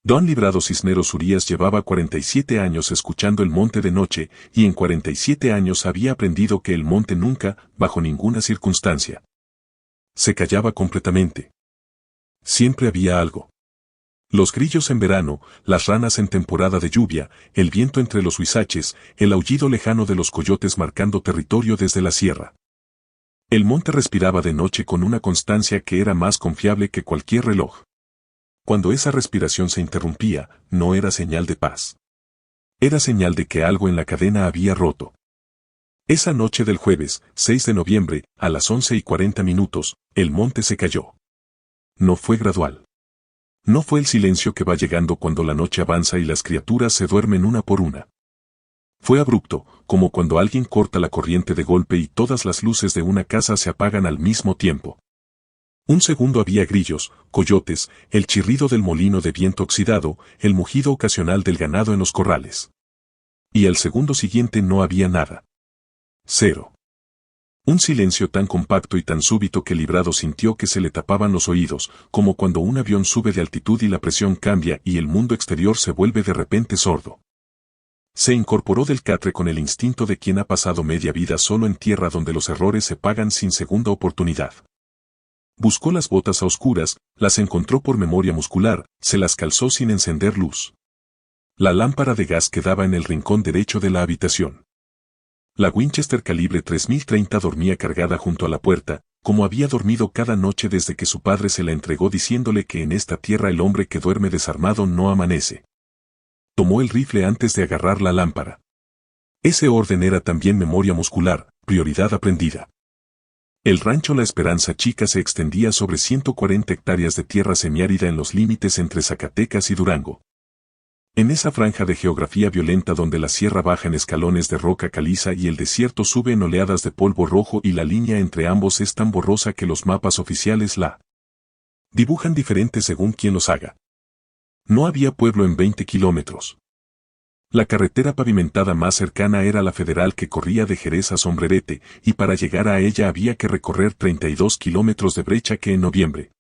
Don Librado Cisneros Urías llevaba 47 años escuchando el monte de noche, y en 47 años había aprendido que el monte nunca, bajo ninguna circunstancia, se callaba completamente. Siempre había algo. Los grillos en verano, las ranas en temporada de lluvia, el viento entre los huizaches, el aullido lejano de los coyotes marcando territorio desde la sierra. El monte respiraba de noche con una constancia que era más confiable que cualquier reloj. Cuando esa respiración se interrumpía, no era señal de paz. Era señal de que algo en la cadena había roto. Esa noche del jueves, 6 de noviembre, a las 11:40, el monte se cayó. No fue gradual. No fue el silencio que va llegando cuando la noche avanza y las criaturas se duermen una por una. Fue abrupto, como cuando alguien corta la corriente de golpe y todas las luces de una casa se apagan al mismo tiempo. Un segundo había grillos, coyotes, el chirrido del molino de viento oxidado, el mugido ocasional del ganado en los corrales. Y al segundo siguiente no había nada. Cero. Un silencio tan compacto y tan súbito que Librado sintió que se le tapaban los oídos, como cuando un avión sube de altitud y la presión cambia y el mundo exterior se vuelve de repente sordo. Se incorporó del catre con el instinto de quien ha pasado media vida solo en tierra donde los errores se pagan sin segunda oportunidad. Buscó las botas a oscuras, las encontró por memoria muscular, se las calzó sin encender luz. La lámpara de gas quedaba en el rincón derecho de la habitación. La Winchester calibre 3030 dormía cargada junto a la puerta, como había dormido cada noche desde que su padre se la entregó diciéndole que en esta tierra el hombre que duerme desarmado no amanece. Tomó el rifle antes de agarrar la lámpara. Ese orden era también memoria muscular, prioridad aprendida. El rancho La Esperanza Chica se extendía sobre 140 hectáreas de tierra semiárida en los límites entre Zacatecas y Durango. En esa franja de geografía violenta donde la sierra baja en escalones de roca caliza y el desierto sube en oleadas de polvo rojo y la línea entre ambos es tan borrosa que los mapas oficiales la dibujan diferente según quien los haga. No había pueblo en 20 kilómetros. La carretera pavimentada más cercana era la federal que corría de Jerez a Sombrerete, y para llegar a ella había que recorrer 32 kilómetros de brecha que en noviembre,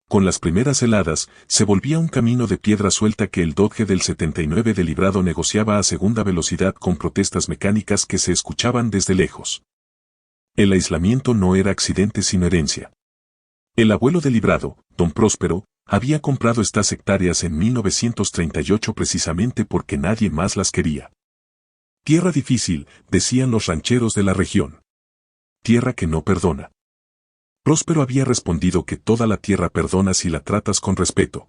con las primeras heladas, se volvía un camino de piedra suelta que el Dodge del 79 de Librado negociaba a segunda velocidad con protestas mecánicas que se escuchaban desde lejos. El aislamiento no era accidente sino herencia. El abuelo de Librado, don Próspero, había comprado estas hectáreas en 1938 precisamente porque nadie más las quería. Tierra difícil, decían los rancheros de la región. Tierra que no perdona. Próspero había respondido que toda la tierra perdona si la tratas con respeto.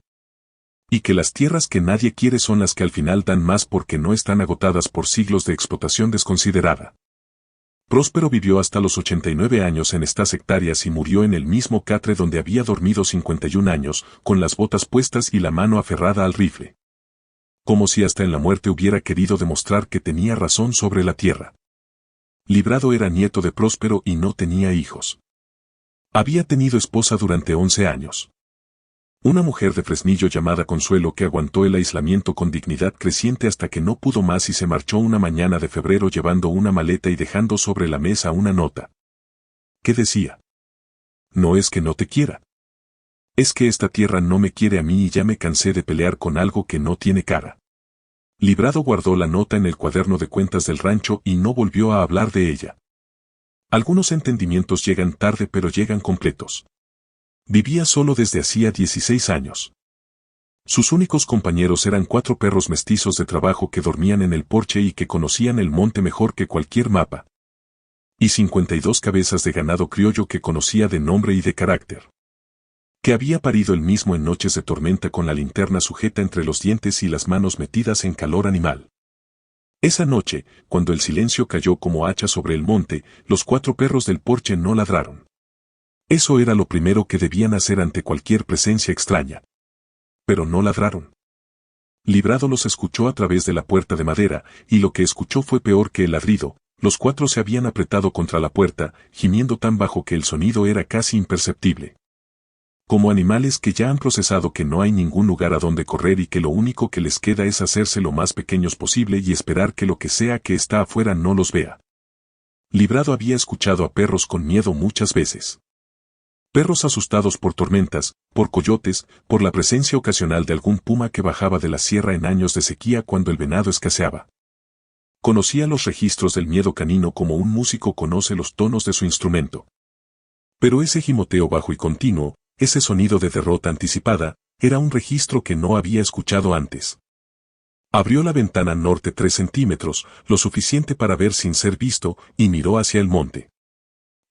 Y que las tierras que nadie quiere son las que al final dan más porque no están agotadas por siglos de explotación desconsiderada. Próspero vivió hasta los 89 años en estas hectáreas y murió en el mismo catre donde había dormido 51 años, con las botas puestas y la mano aferrada al rifle. Como si hasta en la muerte hubiera querido demostrar que tenía razón sobre la tierra. Librado era nieto de Próspero y no tenía hijos. Había tenido esposa durante 11 años. Una mujer de Fresnillo llamada Consuelo que aguantó el aislamiento con dignidad creciente hasta que no pudo más y se marchó una mañana de febrero llevando una maleta y dejando sobre la mesa una nota. ¿Qué decía? No es que no te quiera. Es que esta tierra no me quiere a mí y ya me cansé de pelear con algo que no tiene cara. Librado guardó la nota en el cuaderno de cuentas del rancho y no volvió a hablar de ella. Algunos entendimientos llegan tarde pero llegan completos. Vivía solo desde hacía 16 años. Sus únicos compañeros eran 4 perros mestizos de trabajo que dormían en el porche y que conocían el monte mejor que cualquier mapa. Y 52 cabezas de ganado criollo que conocía de nombre y de carácter. Que había parido él mismo en noches de tormenta con la linterna sujeta entre los dientes y las manos metidas en calor animal. Esa noche, cuando el silencio cayó como hacha sobre el monte, los 4 perros del porche no ladraron. Eso era lo primero que debían hacer ante cualquier presencia extraña. Pero no ladraron. Librado los escuchó a través de la puerta de madera, y lo que escuchó fue peor que el ladrido. Los 4 se habían apretado contra la puerta, gimiendo tan bajo que el sonido era casi imperceptible. Como animales que ya han procesado que no hay ningún lugar a donde correr y que lo único que les queda es hacerse lo más pequeños posible y esperar que lo que sea que está afuera no los vea. Librado había escuchado a perros con miedo muchas veces. Perros asustados por tormentas, por coyotes, por la presencia ocasional de algún puma que bajaba de la sierra en años de sequía cuando el venado escaseaba. Conocía los registros del miedo canino como un músico conoce los tonos de su instrumento. Pero ese gimoteo bajo y continuo, ese sonido de derrota anticipada, era un registro que no había escuchado antes. Abrió la ventana norte 3 centímetros, lo suficiente para ver sin ser visto, y miró hacia el monte.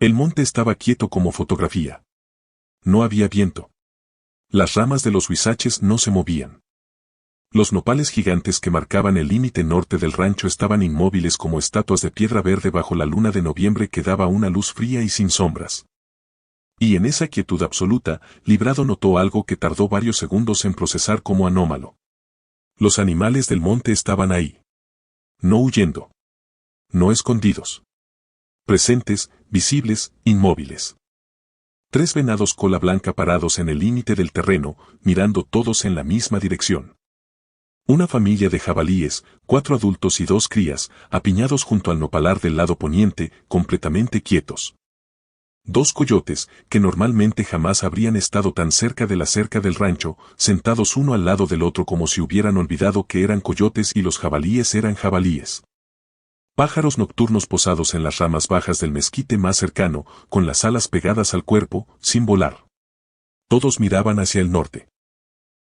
El monte estaba quieto como fotografía. No había viento. Las ramas de los huizaches no se movían. Los nopales gigantes que marcaban el límite norte del rancho estaban inmóviles como estatuas de piedra verde bajo la luna de noviembre que daba una luz fría y sin sombras. Y en esa quietud absoluta, Librado notó algo que tardó varios segundos en procesar como anómalo. Los animales del monte estaban ahí. No huyendo. No escondidos. Presentes, visibles, inmóviles. 3 venados cola blanca parados en el límite del terreno, mirando todos en la misma dirección. Una familia de jabalíes, 4 adultos y 2 crías, apiñados junto al nopalar del lado poniente, completamente quietos. 2 coyotes, que normalmente jamás habrían estado tan cerca de la cerca del rancho, sentados uno al lado del otro como si hubieran olvidado que eran coyotes y los jabalíes eran jabalíes. Pájaros nocturnos posados en las ramas bajas del mezquite más cercano, con las alas pegadas al cuerpo, sin volar. Todos miraban hacia el norte.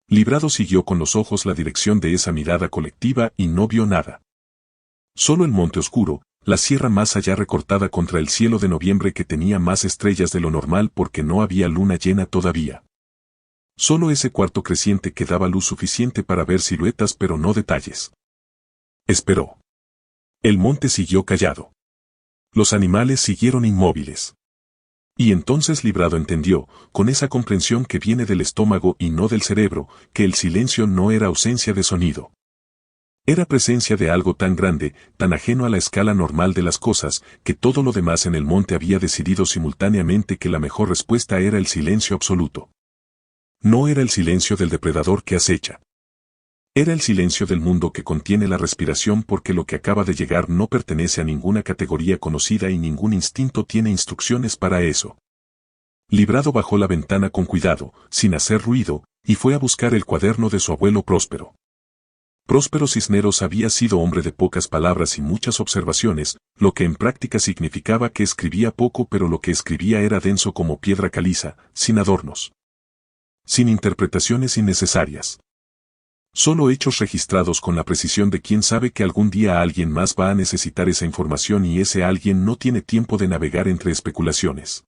Librado siguió con los ojos la dirección de esa mirada colectiva y no vio nada. Solo el monte oscuro, la sierra más allá recortada contra el cielo de noviembre que tenía más estrellas de lo normal porque no había luna llena todavía. Solo ese cuarto creciente que daba luz suficiente para ver siluetas pero no detalles. Esperó. El monte siguió callado. Los animales siguieron inmóviles. Y entonces Librado entendió, con esa comprensión que viene del estómago y no del cerebro, que el silencio no era ausencia de sonido. Era presencia de algo tan grande, tan ajeno a la escala normal de las cosas, que todo lo demás en el monte había decidido simultáneamente que la mejor respuesta era el silencio absoluto. No era el silencio del depredador que acecha. Era el silencio del mundo que contiene la respiración porque lo que acaba de llegar no pertenece a ninguna categoría conocida y ningún instinto tiene instrucciones para eso. Librado bajó la ventana con cuidado, sin hacer ruido, y fue a buscar el cuaderno de su abuelo Próspero. Próspero Cisneros había sido hombre de pocas palabras y muchas observaciones, lo que en práctica significaba que escribía poco pero lo que escribía era denso como piedra caliza, sin adornos. Sin interpretaciones innecesarias. Solo hechos registrados con la precisión de quien sabe que algún día alguien más va a necesitar esa información y ese alguien no tiene tiempo de navegar entre especulaciones.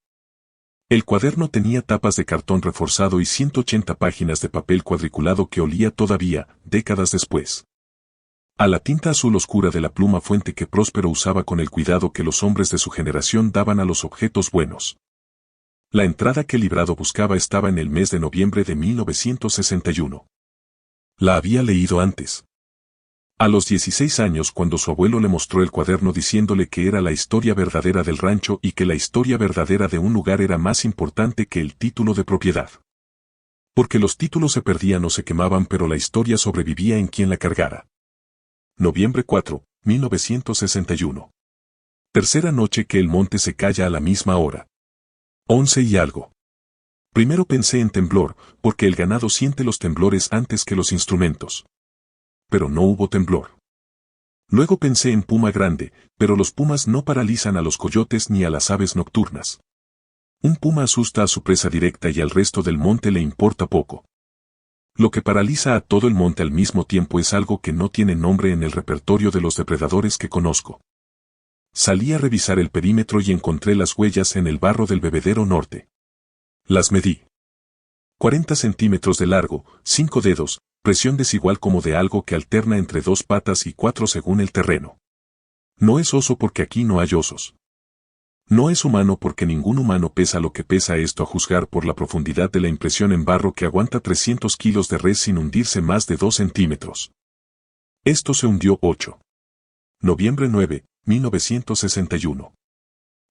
El cuaderno tenía tapas de cartón reforzado y 180 páginas de papel cuadriculado que olía todavía, décadas después. A la tinta azul oscura de la pluma fuente que Próspero usaba con el cuidado que los hombres de su generación daban a los objetos buenos. La entrada que Librado buscaba estaba en el mes de noviembre de 1961. La había leído antes. A los 16 años cuando su abuelo le mostró el cuaderno diciéndole que era la historia verdadera del rancho y que la historia verdadera de un lugar era más importante que el título de propiedad. Porque los títulos se perdían o se quemaban pero la historia sobrevivía en quien la cargara. Noviembre 4, 1961. Tercera noche que el monte se calla a la misma hora. 11 y algo. Primero pensé en temblor, porque el ganado siente los temblores antes que los instrumentos. Pero no hubo temblor. Luego pensé en puma grande, pero los pumas no paralizan a los coyotes ni a las aves nocturnas. Un puma asusta a su presa directa y al resto del monte le importa poco. Lo que paraliza a todo el monte al mismo tiempo es algo que no tiene nombre en el repertorio de los depredadores que conozco. Salí a revisar el perímetro y encontré las huellas en el barro del bebedero norte. Las medí. 40 centímetros de largo, 5 dedos, presión desigual como de algo que alterna entre 2 patas y 4 según el terreno. No es oso porque aquí no hay osos. No es humano porque ningún humano pesa lo que pesa esto a juzgar por la profundidad de la impresión en barro que aguanta 300 kilos de res sin hundirse más de 2 centímetros. Esto se hundió 8. Noviembre 9, 1961.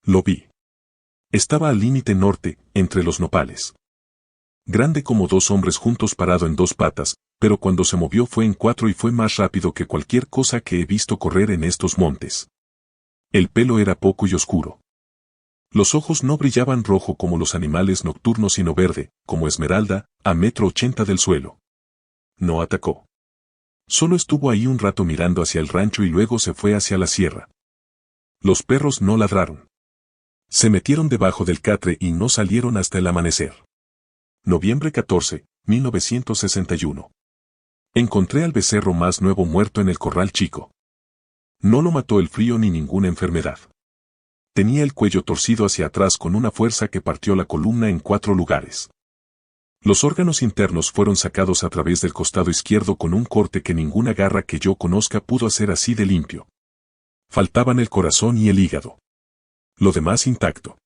Lo vi. Estaba al límite norte, entre los nopales. Grande como 2 hombres juntos parado en 2 patas, pero cuando se movió fue en 4 y fue más rápido que cualquier cosa que he visto correr en estos montes. El pelo era poco y oscuro. Los ojos no brillaban rojo como los animales nocturnos sino verde, como esmeralda, a 1,80 m del suelo. No atacó. Solo estuvo ahí un rato mirando hacia el rancho y luego se fue hacia la sierra. Los perros no ladraron. Se metieron debajo del catre y no salieron hasta el amanecer. Noviembre 14, 1961. Encontré al becerro más nuevo muerto en el corral chico. No lo mató el frío ni ninguna enfermedad. Tenía el cuello torcido hacia atrás con una fuerza que partió la columna en 4 lugares. Los órganos internos fueron sacados a través del costado izquierdo con un corte que ninguna garra que yo conozca pudo hacer así de limpio. Faltaban el corazón y el hígado. Lo demás intacto.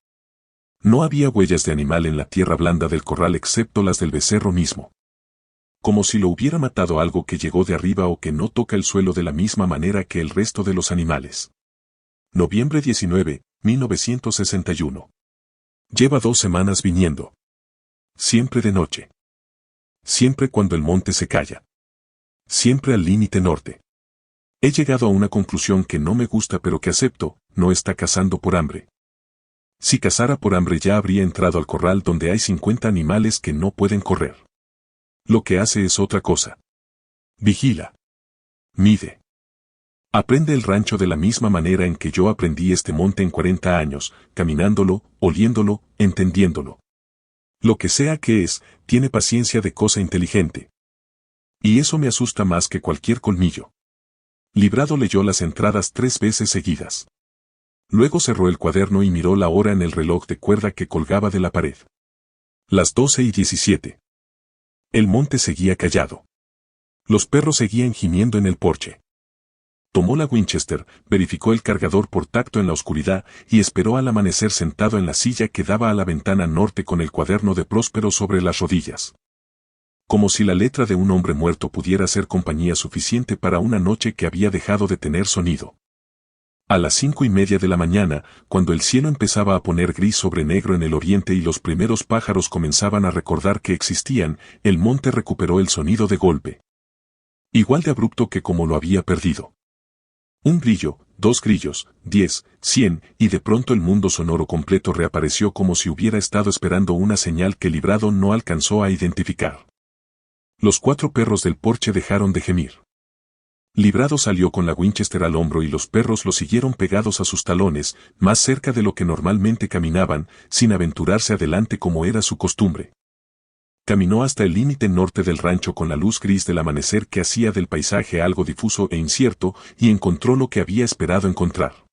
No había huellas de animal en la tierra blanda del corral excepto las del becerro mismo. Como si lo hubiera matado algo que llegó de arriba o que no toca el suelo de la misma manera que el resto de los animales. Noviembre 19, 1961. Lleva 2 semanas viniendo. Siempre de noche. Siempre cuando el monte se calla. Siempre al límite norte. He llegado a una conclusión que no me gusta pero que acepto, no está cazando por hambre. Si cazara por hambre ya habría entrado al corral donde hay 50 animales que no pueden correr. Lo que hace es otra cosa. Vigila. Mide. Aprende el rancho de la misma manera en que yo aprendí este monte en 40 años, caminándolo, oliéndolo, entendiéndolo. Lo que sea que es, tiene paciencia de cosa inteligente. Y eso me asusta más que cualquier colmillo. Librado leyó las entradas 3 veces seguidas. Luego cerró el cuaderno y miró la hora en el reloj de cuerda que colgaba de la pared. Las 12:17. El monte seguía callado. Los perros seguían gimiendo en el porche. Tomó la Winchester, verificó el cargador por tacto en la oscuridad y esperó al amanecer sentado en la silla que daba a la ventana norte con el cuaderno de Próspero sobre las rodillas. Como si la letra de un hombre muerto pudiera ser compañía suficiente para una noche que había dejado de tener sonido. A las 5:30 de la mañana, cuando el cielo empezaba a poner gris sobre negro en el oriente y los primeros pájaros comenzaban a recordar que existían, el monte recuperó el sonido de golpe. Igual de abrupto que como lo había perdido. Un grillo, 2 grillos, 10, 100, y de pronto el mundo sonoro completo reapareció como si hubiera estado esperando una señal que Librado no alcanzó a identificar. Los 4 perros del porche dejaron de gemir. Librado salió con la Winchester al hombro y los perros lo siguieron pegados a sus talones, más cerca de lo que normalmente caminaban, sin aventurarse adelante como era su costumbre. Caminó hasta el límite norte del rancho con la luz gris del amanecer que hacía del paisaje algo difuso e incierto, y encontró lo que había esperado encontrar.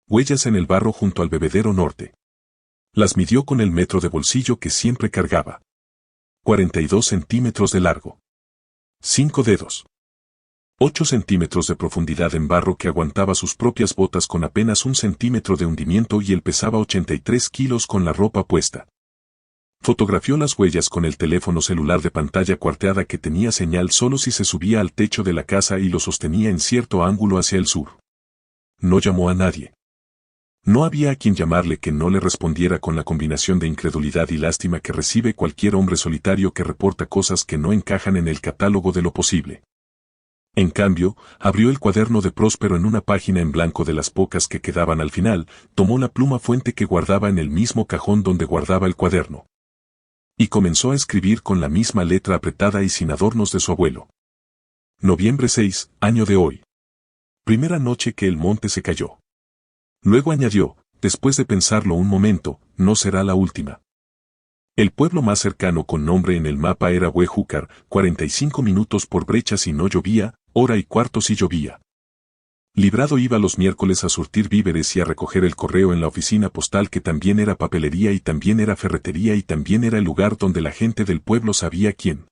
Huellas en el barro junto al bebedero norte. Las midió con el metro de bolsillo que siempre cargaba. 42 centímetros de largo. 5 dedos. 8 centímetros de profundidad en barro que aguantaba sus propias botas con apenas 1 centímetro de hundimiento y él pesaba 83 kilos con la ropa puesta. Fotografió las huellas con el teléfono celular de pantalla cuarteada que tenía señal solo si se subía al techo de la casa y lo sostenía en cierto ángulo hacia el sur. No llamó a nadie. No había a quien llamarle que no le respondiera con la combinación de incredulidad y lástima que recibe cualquier hombre solitario que reporta cosas que no encajan en el catálogo de lo posible. En cambio, abrió el cuaderno de Próspero en una página en blanco de las pocas que quedaban al final, tomó la pluma fuente que guardaba en el mismo cajón donde guardaba el cuaderno. Y comenzó a escribir con la misma letra apretada y sin adornos de su abuelo. Noviembre 6, año de hoy. Primera noche que el monte se cayó. Luego añadió, después de pensarlo un momento, no será la última. El pueblo más cercano con nombre en el mapa era Huejúcar, 45 minutos por brecha si no llovía, 1:15 si llovía. Librado iba los miércoles a surtir víveres y a recoger el correo en la oficina postal que también era papelería y también era ferretería y también era el lugar donde la gente del pueblo sabía quién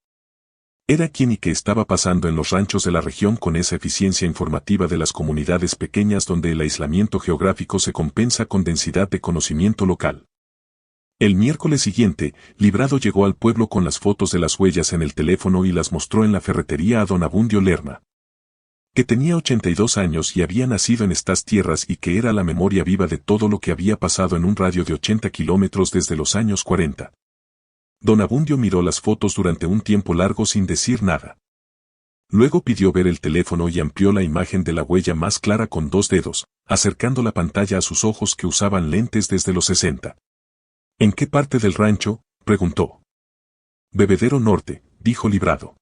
era quién y qué estaba pasando en los ranchos de la región con esa eficiencia informativa de las comunidades pequeñas donde el aislamiento geográfico se compensa con densidad de conocimiento local. El miércoles siguiente, Librado llegó al pueblo con las fotos de las huellas en el teléfono y las mostró en la ferretería a don Abundio Lerma, que tenía 82 años y había nacido en estas tierras y que era la memoria viva de todo lo que había pasado en un radio de 80 kilómetros desde los años 40. Don Abundio miró las fotos durante un tiempo largo sin decir nada. Luego pidió ver el teléfono y amplió la imagen de la huella más clara con 2 dedos, acercando la pantalla a sus ojos que usaban lentes desde los 60. ¿En qué parte del rancho?, preguntó. Bebedero Norte, dijo Librado.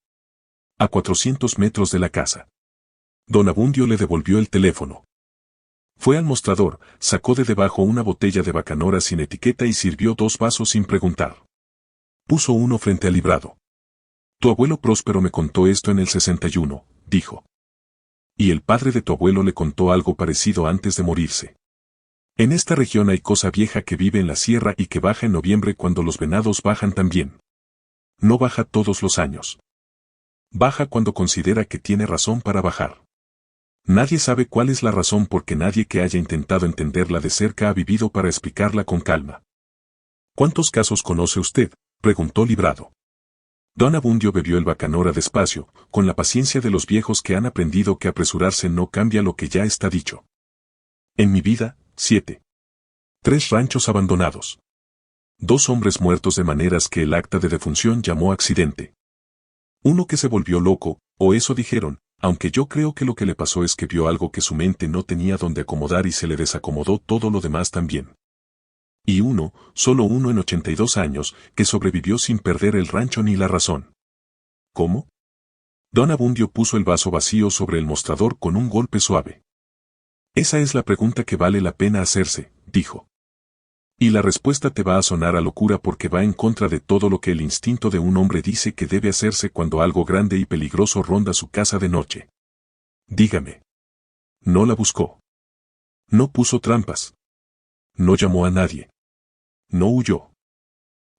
A 400 metros de la casa. Don Abundio le devolvió el teléfono. Fue al mostrador, sacó de debajo una botella de bacanora sin etiqueta y sirvió 2 vasos sin preguntar. Puso uno frente a Librado. Tu abuelo Próspero me contó esto en el 61, dijo. Y el padre de tu abuelo le contó algo parecido antes de morirse. En esta región hay cosa vieja que vive en la sierra y que baja en noviembre cuando los venados bajan también. No baja todos los años. Baja cuando considera que tiene razón para bajar. Nadie sabe cuál es la razón porque nadie que haya intentado entenderla de cerca ha vivido para explicarla con calma. ¿Cuántos casos conoce usted?, preguntó Librado. Don Abundio bebió el bacanora despacio, con la paciencia de los viejos que han aprendido que apresurarse no cambia lo que ya está dicho. En mi vida, 7. 3 ranchos abandonados. 2 hombres muertos de maneras que el acta de defunción llamó accidente. Uno que se volvió loco, o eso dijeron, aunque yo creo que lo que le pasó es que vio algo que su mente no tenía donde acomodar y se le desacomodó todo lo demás también. Y uno, solo uno en 82 años, que sobrevivió sin perder el rancho ni la razón. ¿Cómo? Don Abundio puso el vaso vacío sobre el mostrador con un golpe suave. Esa es la pregunta que vale la pena hacerse, dijo. Y la respuesta te va a sonar a locura porque va en contra de todo lo que el instinto de un hombre dice que debe hacerse cuando algo grande y peligroso ronda su casa de noche. Dígame. No la buscó. No puso trampas. No llamó a nadie. No huyó.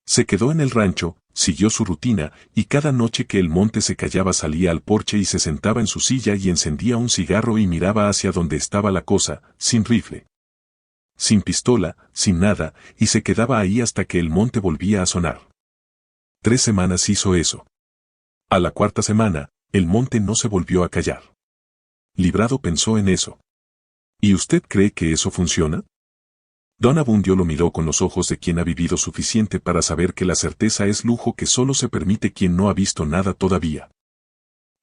Se quedó en el rancho, siguió su rutina, y cada noche que el monte se callaba salía al porche y se sentaba en su silla y encendía un cigarro y miraba hacia donde estaba la cosa, sin rifle, sin pistola, sin nada, y se quedaba ahí hasta que el monte volvía a sonar. 3 semanas hizo eso. A la 4ª semana, el monte no se volvió a callar. Librado pensó en eso. ¿Y usted cree que eso funciona? Don Abundio lo miró con los ojos de quien ha vivido suficiente para saber que la certeza es lujo que solo se permite quien no ha visto nada todavía.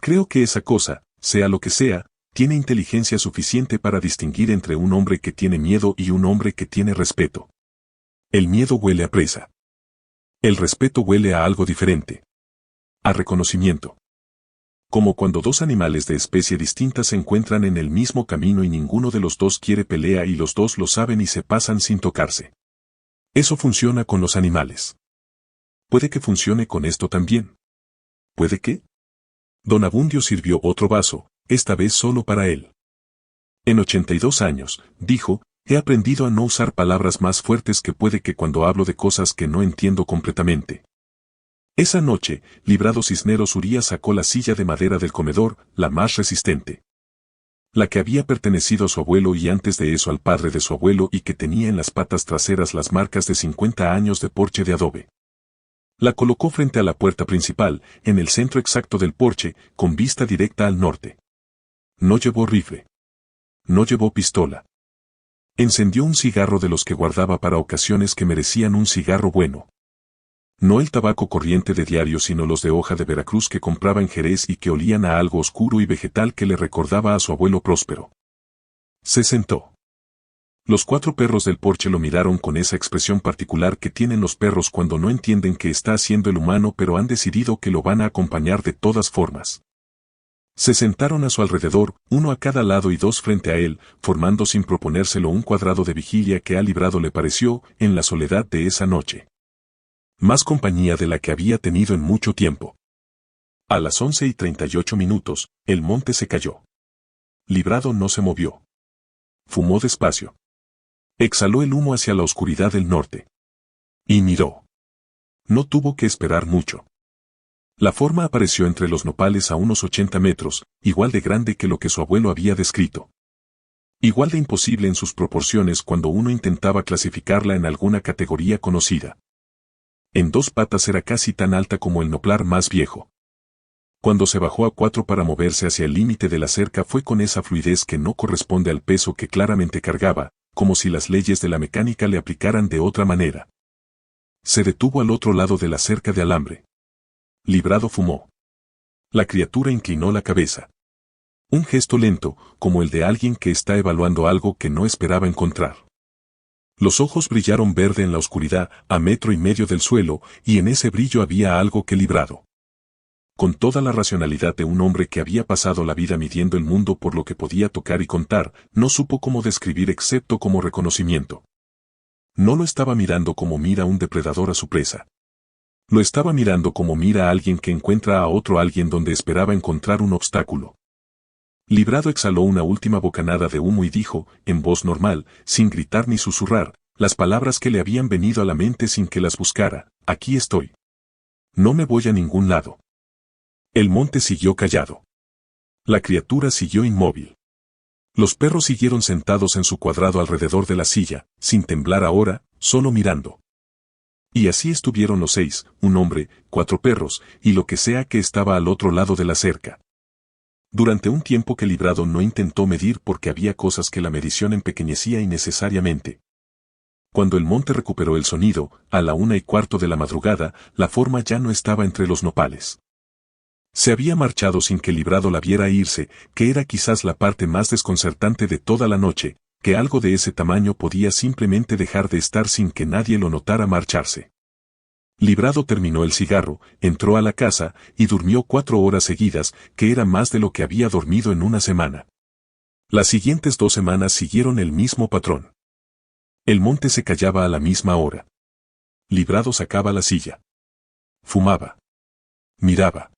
Creo que esa cosa, sea lo que sea, tiene inteligencia suficiente para distinguir entre un hombre que tiene miedo y un hombre que tiene respeto. El miedo huele a presa. El respeto huele a algo diferente. A reconocimiento. Como cuando 2 animales de especie distinta se encuentran en el mismo camino y ninguno de los 2 quiere pelea y los 2 lo saben y se pasan sin tocarse. Eso funciona con los animales. Puede que funcione con esto también. ¿Puede que? Don Abundio sirvió otro vaso, esta vez solo para él. En 82 años, dijo, he aprendido a no usar palabras más fuertes que puede que cuando hablo de cosas que no entiendo completamente. Esa noche, Librado Cisneros Uría sacó la silla de madera del comedor, la más resistente. La que había pertenecido a su abuelo y antes de eso al padre de su abuelo y que tenía en las patas traseras las marcas de 50 años de porche de adobe. La colocó frente a la puerta principal, en el centro exacto del porche, con vista directa al norte. No llevó rifle. No llevó pistola. Encendió un cigarro de los que guardaba para ocasiones que merecían un cigarro bueno. No el tabaco corriente de diario sino los de hoja de Veracruz que compraba en Jerez y que olían a algo oscuro y vegetal que le recordaba a su abuelo Próspero. Se sentó. Los 4 perros del porche lo miraron con esa expresión particular que tienen los perros cuando no entienden qué está haciendo el humano pero han decidido que lo van a acompañar de todas formas. Se sentaron a su alrededor, 1 a cada lado y 2 frente a él, formando sin proponérselo un cuadrado de vigilia que a Librado le pareció, en la soledad de esa noche, más compañía de la que había tenido en mucho tiempo. A las 11:38, el monte se cayó. Librado no se movió. Fumó despacio. Exhaló el humo hacia la oscuridad del norte. Y miró. No tuvo que esperar mucho. La forma apareció entre los nopales a unos 80 metros, igual de grande que lo que su abuelo había descrito. Igual de imposible en sus proporciones cuando uno intentaba clasificarla en alguna categoría conocida. En 2 patas era casi tan alta como el noplar más viejo. Cuando se bajó a 4 para moverse hacia el límite de la cerca fue con esa fluidez que no corresponde al peso que claramente cargaba, como si las leyes de la mecánica le aplicaran de otra manera. Se detuvo al otro lado de la cerca de alambre. Librado fumó. La criatura inclinó la cabeza. Un gesto lento, como el de alguien que está evaluando algo que no esperaba encontrar. Los ojos brillaron verde en la oscuridad, a 1,5 metros del suelo, y en ese brillo había algo que Librado. Con toda la racionalidad de un hombre que había pasado la vida midiendo el mundo por lo que podía tocar y contar, no supo cómo describir excepto como reconocimiento. No lo estaba mirando como mira un depredador a su presa. Lo estaba mirando como mira a alguien que encuentra a otro alguien donde esperaba encontrar un obstáculo. Librado exhaló una última bocanada de humo y dijo, en voz normal, sin gritar ni susurrar, las palabras que le habían venido a la mente sin que las buscara: aquí estoy. No me voy a ningún lado. El monte siguió callado. La criatura siguió inmóvil. Los perros siguieron sentados en su cuadrado alrededor de la silla, sin temblar ahora, solo mirando. Y así estuvieron los 6, un hombre, 4 perros, y lo que sea que estaba al otro lado de la cerca. Durante un tiempo que Librado no intentó medir porque había cosas que la medición empequeñecía innecesariamente. Cuando el monte recuperó el sonido, a la 1:15 de la madrugada, la forma ya no estaba entre los nopales. Se había marchado sin que Librado la viera irse, que era quizás la parte más desconcertante de toda la noche, que algo de ese tamaño podía simplemente dejar de estar sin que nadie lo notara marcharse. Librado terminó el cigarro, entró a la casa, y durmió 4 horas seguidas, que era más de lo que había dormido en una semana. Las siguientes 2 semanas siguieron el mismo patrón. El monte se callaba a la misma hora. Librado sacaba la silla. Fumaba. Miraba.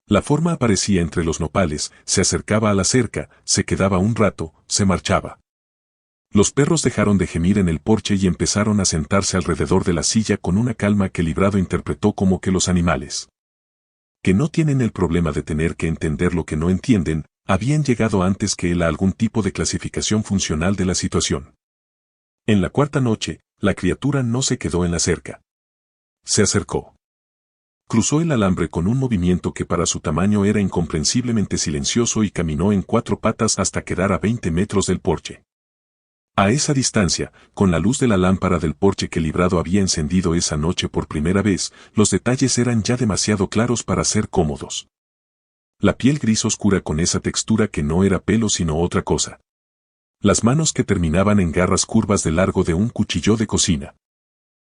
La forma aparecía entre los nopales, se acercaba a la cerca, se quedaba un rato, se marchaba. Los perros dejaron de gemir en el porche y empezaron a sentarse alrededor de la silla con una calma que Librado interpretó como que los animales, que no tienen el problema de tener que entender lo que no entienden, habían llegado antes que él a algún tipo de clasificación funcional de la situación. En la 4ª noche, la criatura no se quedó en la cerca. Se acercó. Cruzó el alambre con un movimiento que para su tamaño era incomprensiblemente silencioso y caminó en 4 patas hasta quedar a 20 metros del porche. A esa distancia, con la luz de la lámpara del porche que Librado había encendido esa noche por primera vez, los detalles eran ya demasiado claros para ser cómodos. La piel gris oscura con esa textura que no era pelo sino otra cosa. Las manos que terminaban en garras curvas de largo de un cuchillo de cocina.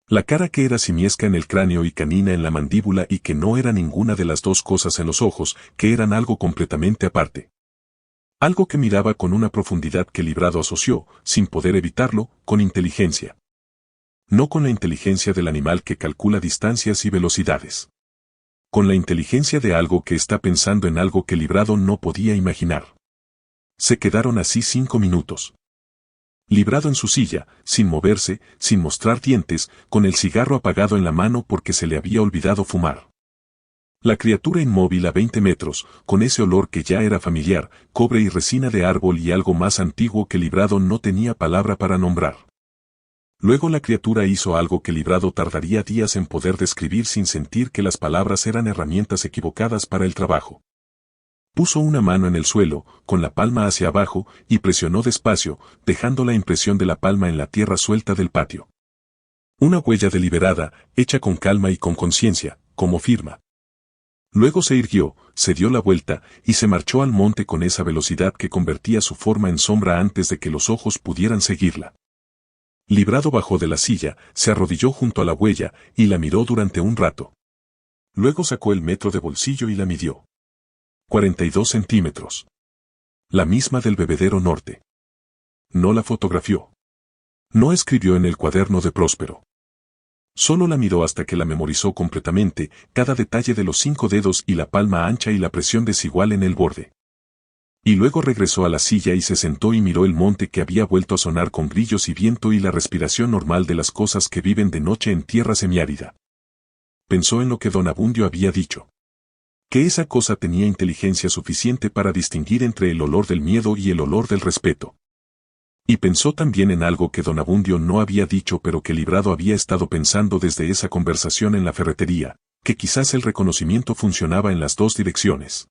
La cara que era simiesca en el cráneo y canina en la mandíbula y que no era ninguna de las dos cosas en los ojos, que eran algo completamente aparte. Algo que miraba con una profundidad que Librado asoció, sin poder evitarlo, con inteligencia. No con la inteligencia del animal que calcula distancias y velocidades. Con la inteligencia de algo que está pensando en algo que Librado no podía imaginar. Se quedaron así 5 minutos. Librado en su silla, sin moverse, sin mostrar dientes, con el cigarro apagado en la mano porque se le había olvidado fumar. La criatura inmóvil a 20 metros, con ese olor que ya era familiar, cobre y resina de árbol y algo más antiguo que Librado no tenía palabra para nombrar. Luego la criatura hizo algo que Librado tardaría días en poder describir sin sentir que las palabras eran herramientas equivocadas para el trabajo. Puso una mano en el suelo, con la palma hacia abajo, y presionó despacio, dejando la impresión de la palma en la tierra suelta del patio. Una huella deliberada, hecha con calma y con conciencia, como firma. Luego se irguió, se dio la vuelta, y se marchó al monte con esa velocidad que convertía su forma en sombra antes de que los ojos pudieran seguirla. Librado bajó de la silla, se arrodilló junto a la huella, y la miró durante un rato. Luego sacó el metro de bolsillo y la midió. 42 centímetros. La misma del bebedero norte. No la fotografió. No escribió en el cuaderno de Próspero. Solo la miró hasta que la memorizó completamente, cada detalle de los 5 dedos y la palma ancha y la presión desigual en el borde. Y luego regresó a la silla y se sentó y miró el monte que había vuelto a sonar con grillos y viento y la respiración normal de las cosas que viven de noche en tierra semiárida. Pensó en lo que don Abundio había dicho. Que esa cosa tenía inteligencia suficiente para distinguir entre el olor del miedo y el olor del respeto. Y pensó también en algo que don Abundio no había dicho pero que Librado había estado pensando desde esa conversación en la ferretería, que quizás el reconocimiento funcionaba en las 2 direcciones.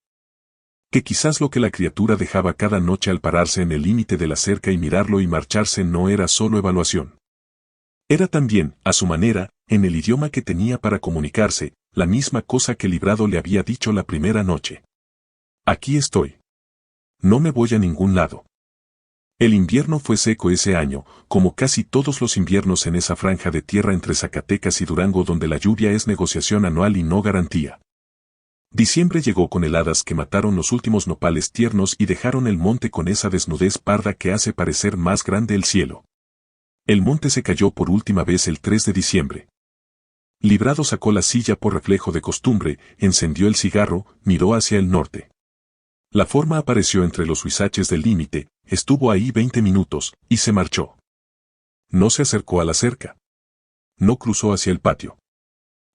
Que quizás lo que la criatura dejaba cada noche al pararse en el límite de la cerca y mirarlo y marcharse no era solo evaluación. Era también, a su manera, en el idioma que tenía para comunicarse, la misma cosa que Librado le había dicho la primera noche. Aquí estoy. No me voy a ningún lado. El invierno fue seco ese año, como casi todos los inviernos en esa franja de tierra entre Zacatecas y Durango donde la lluvia es negociación anual y no garantía. Diciembre llegó con heladas que mataron los últimos nopales tiernos y dejaron el monte con esa desnudez parda que hace parecer más grande el cielo. El monte se cayó por última vez el 3 de diciembre. Librado sacó la silla por reflejo de costumbre, encendió el cigarro, miró hacia el norte. La forma apareció entre los huizaches del límite, estuvo ahí 20 minutos, y se marchó. No se acercó a la cerca. No cruzó hacia el patio.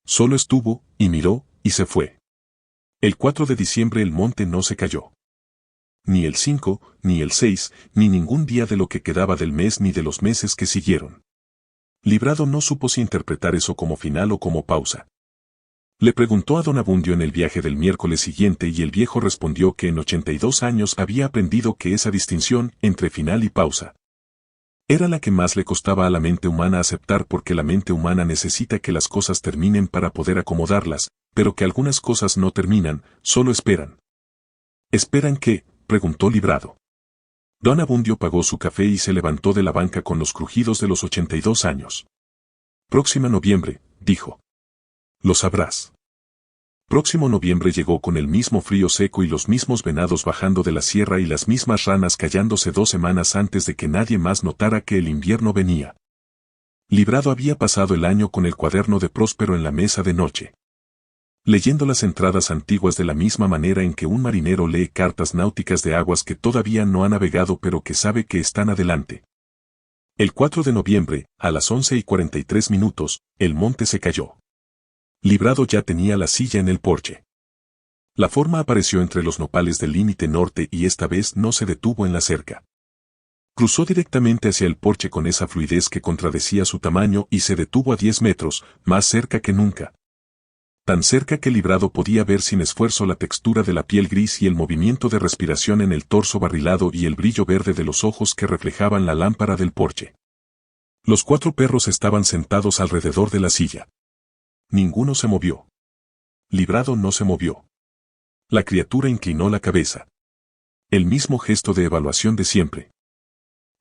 Solo estuvo, y miró, y se fue. El 4 de diciembre el monte no se cayó. Ni el 5, ni el 6, ni ningún día de lo que quedaba del mes ni de los meses que siguieron. Librado no supo si interpretar eso como final o como pausa. Le preguntó a don Abundio en el viaje del miércoles siguiente y el viejo respondió que en 82 años había aprendido que esa distinción entre final y pausa era la que más le costaba a la mente humana aceptar porque la mente humana necesita que las cosas terminen para poder acomodarlas, pero que algunas cosas no terminan, solo esperan. ¿Esperan qué?, preguntó Librado. Don Abundio pagó su café y se levantó de la banca con los crujidos de los 82 años. Próxima noviembre, dijo. Lo sabrás. Próximo noviembre llegó con el mismo frío seco y los mismos venados bajando de la sierra y las mismas ranas callándose 2 semanas antes de que nadie más notara que el invierno venía. Librado había pasado el año con el cuaderno de Próspero en la mesa de noche, leyendo las entradas antiguas de la misma manera en que un marinero lee cartas náuticas de aguas que todavía no ha navegado pero que sabe que están adelante. El 4 de noviembre, a las 11:43, el monte se cayó. Librado ya tenía la silla en el porche. La forma apareció entre los nopales del límite norte y esta vez no se detuvo en la cerca. Cruzó directamente hacia el porche con esa fluidez que contradecía su tamaño y se detuvo a 10 metros, más cerca que nunca. Tan cerca que Librado podía ver sin esfuerzo la textura de la piel gris y el movimiento de respiración en el torso barrilado y el brillo verde de los ojos que reflejaban la lámpara del porche. Los 4 perros estaban sentados alrededor de la silla. Ninguno se movió. Librado no se movió. La criatura inclinó la cabeza. El mismo gesto de evaluación de siempre.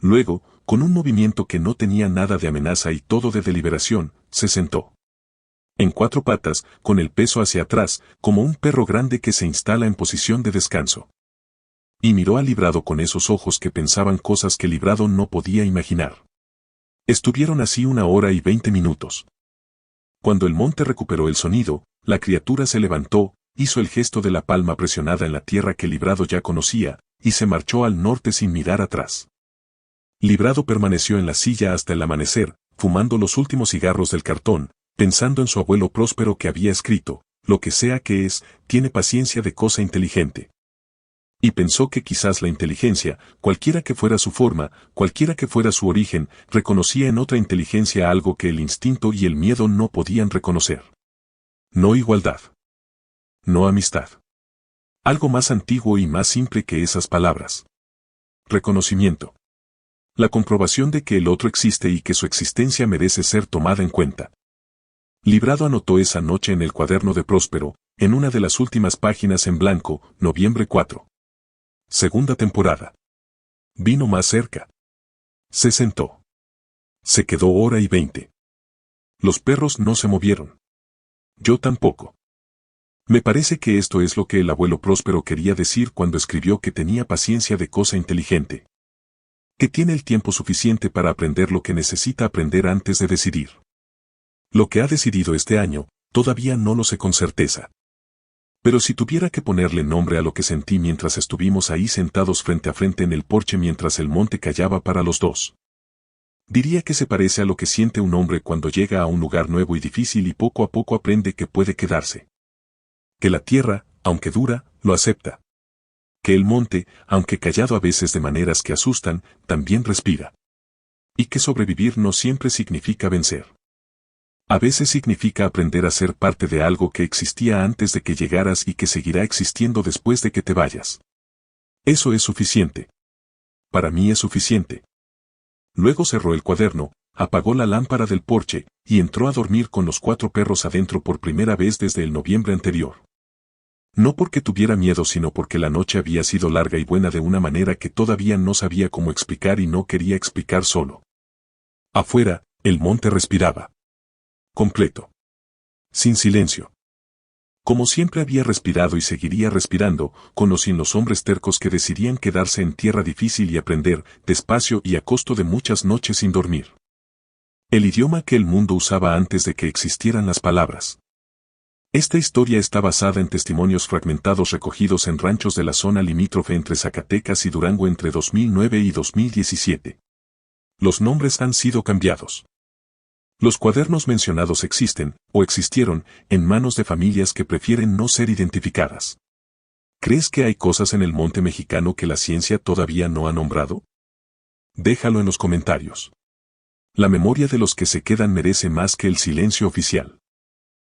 Luego, con un movimiento que no tenía nada de amenaza y todo de deliberación, se sentó. En 4 patas, con el peso hacia atrás, como un perro grande que se instala en posición de descanso. Y miró a Librado con esos ojos que pensaban cosas que Librado no podía imaginar. Estuvieron así 1 hora y 20 minutos. Cuando el monte recuperó el sonido, la criatura se levantó, hizo el gesto de la palma presionada en la tierra que Librado ya conocía, y se marchó al norte sin mirar atrás. Librado permaneció en la silla hasta el amanecer, fumando los últimos cigarros del cartón, pensando en su abuelo Próspero que había escrito, lo que sea que es, tiene paciencia de cosa inteligente. Y pensó que quizás la inteligencia, cualquiera que fuera su forma, cualquiera que fuera su origen, reconocía en otra inteligencia algo que el instinto y el miedo no podían reconocer. No igualdad. No amistad. Algo más antiguo y más simple que esas palabras. Reconocimiento. La comprobación de que el otro existe y que su existencia merece ser tomada en cuenta. Librado anotó esa noche en el cuaderno de Próspero, en una de las últimas páginas en blanco, noviembre 4. Segunda temporada. Vino más cerca. Se sentó. Se quedó 1:20. Los perros no se movieron. Yo tampoco. Me parece que esto es lo que el abuelo Próspero quería decir cuando escribió que tenía paciencia de cosa inteligente. Que tiene el tiempo suficiente para aprender lo que necesita aprender antes de decidir. Lo que ha decidido este año, todavía no lo sé con certeza. Pero si tuviera que ponerle nombre a lo que sentí mientras estuvimos ahí sentados frente a frente en el porche mientras el monte callaba para los dos, diría que se parece a lo que siente un hombre cuando llega a un lugar nuevo y difícil y poco a poco aprende que puede quedarse. Que la tierra, aunque dura, lo acepta. Que el monte, aunque callado a veces de maneras que asustan, también respira. Y que sobrevivir no siempre significa vencer. A veces significa aprender a ser parte de algo que existía antes de que llegaras y que seguirá existiendo después de que te vayas. Eso es suficiente. Para mí es suficiente. Luego cerró el cuaderno, apagó la lámpara del porche, y entró a dormir con los 4 perros adentro por primera vez desde el noviembre anterior. No porque tuviera miedo, sino porque la noche había sido larga y buena de una manera que todavía no sabía cómo explicar y no quería explicar solo. Afuera, el monte respiraba. Completo. Sin silencio. Como siempre había respirado y seguiría respirando, con o sin los hombres tercos que decidían quedarse en tierra difícil y aprender, despacio y a costo de muchas noches sin dormir. El idioma que el mundo usaba antes de que existieran las palabras. Esta historia está basada en testimonios fragmentados recogidos en ranchos de la zona limítrofe entre Zacatecas y Durango entre 2009 y 2017. Los nombres han sido cambiados. Los cuadernos mencionados existen, o existieron, en manos de familias que prefieren no ser identificadas. ¿Crees que hay cosas en el monte mexicano que la ciencia todavía no ha nombrado? Déjalo en los comentarios. La memoria de los que se quedan merece más que el silencio oficial.